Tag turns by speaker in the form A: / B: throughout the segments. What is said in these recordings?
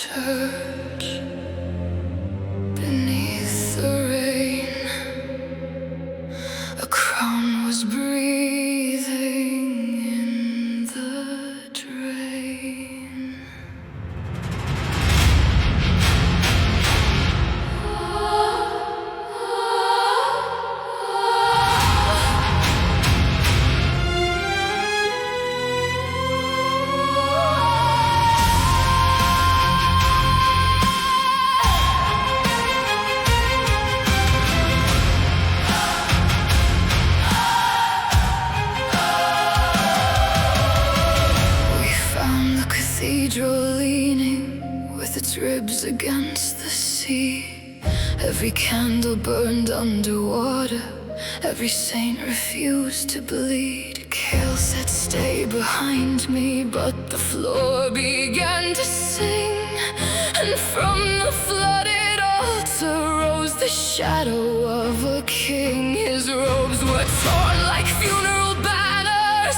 A: church beneath the rain. A crown was breathing in the drain. Cathedral leaning with its ribs against the sea. Every candle burned underwater, every saint refused to bleed. Kale said stay behind me, but the floor began to sing. And from the flooded altar rose the shadow of a king. His robes were torn like funeral banners,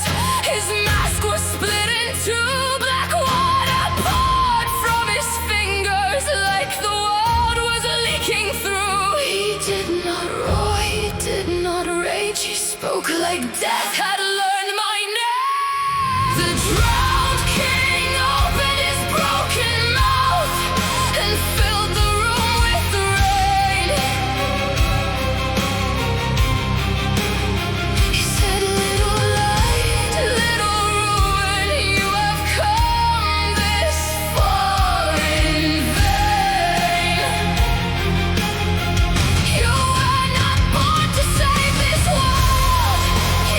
A: his mask was split in two. Black water poured from his fingers like the world was leaking through. He did not roar, he did not rage, he spoke like death had learned my name. The drowned king opened his broken mouth and filled the room with rain. He said, little light, little ruin, you have come this far in vain. You were not born to save this world,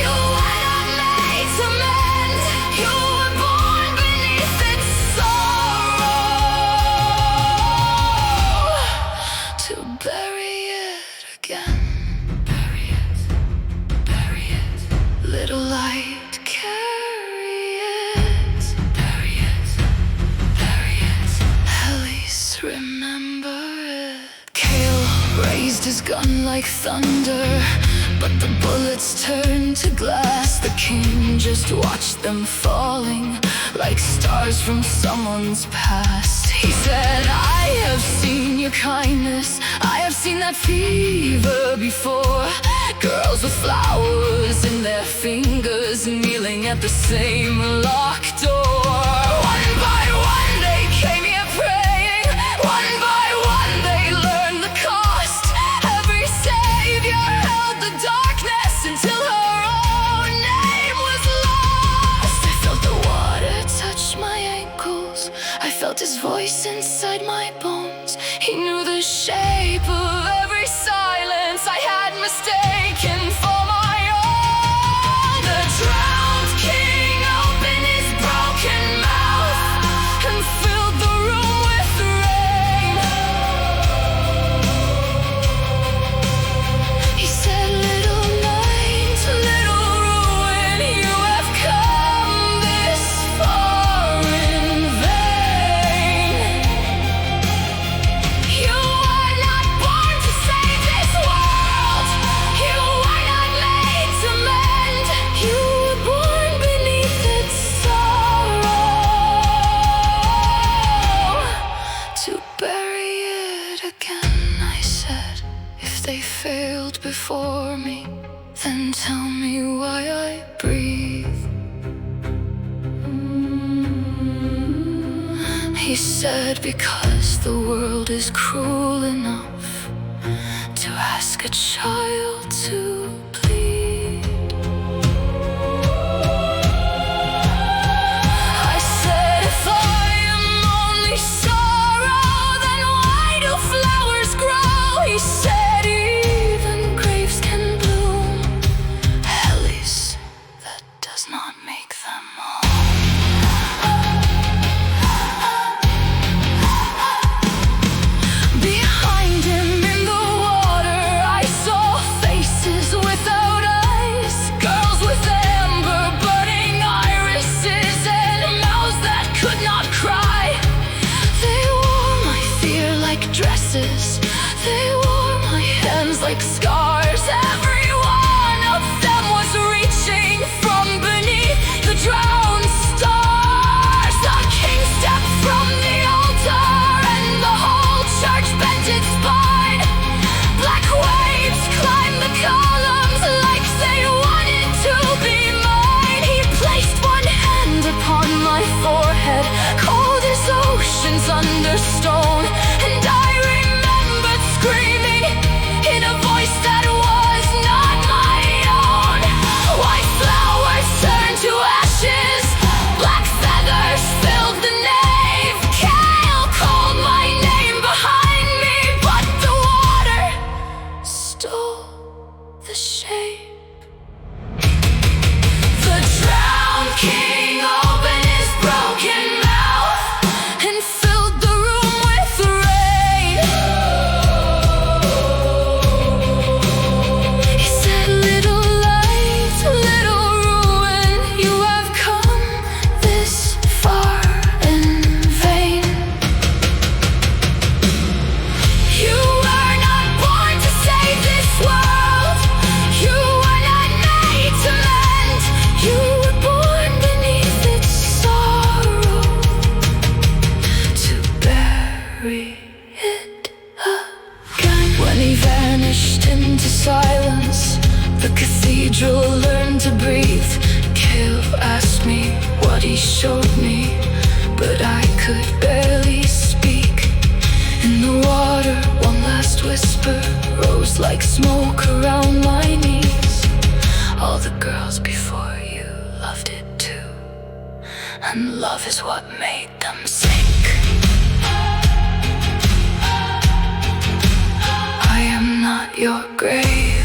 A: you were not made to mend, you were born beneath its sorrow, to bury it again. Bury it, bury it, little light, carry it. Bury it, bury it, at least remember it. Kale raised his gun like thunder, but the bullets turned to glass. The king just watched them falling like stars from someone's past. He said, I have seen your kindness, I have seen that fever before. Girls with flowers in their fingers, kneeling at the same locked door. One by one they came here praying, one by one they learned the cost. Every savior held the darkness until her own name was lost. I felt the water touch my ankles, I felt his voice inside my bones. He knew the shape of every silence I had mistaken for my own. The drowned king opened his broken mouth and filled the room with rain. He said, little light, little ruin, you have come this far in vain. You were not born to save this world, you were not made to mend, you were born beneath its sorrow, to bury it again. I said, if they failed before me, then tell me why I breathe. He said, because the world is cruel enough to ask a child to bleed. I said, if I am only sorrow, then why do flowers grow? He said, even graves can bloom, at least that does not make them all. Behind him in the water, I saw faces with bones under stone. And I remembered screaming in a voice that was not my own. White flowers turned to ashes, black feathers filled the nave. Kale called my name behind me, but the water stole the shape. The drowned king opened his broken mouth and filled the room with rain. He said, little light, little ruin, you have come this far in vain. You were not born to save this world. You were not made to mend. You were born beneath its sorrow, to bury it again. When he vanished into silence, the cathedral learned to breathe. Kale asked me what he showed me, but I could barely speak. In the water, one last whisper rose like smoke around my knees. All the girls before you loved it too, and love is what made them sink. I am not your grave.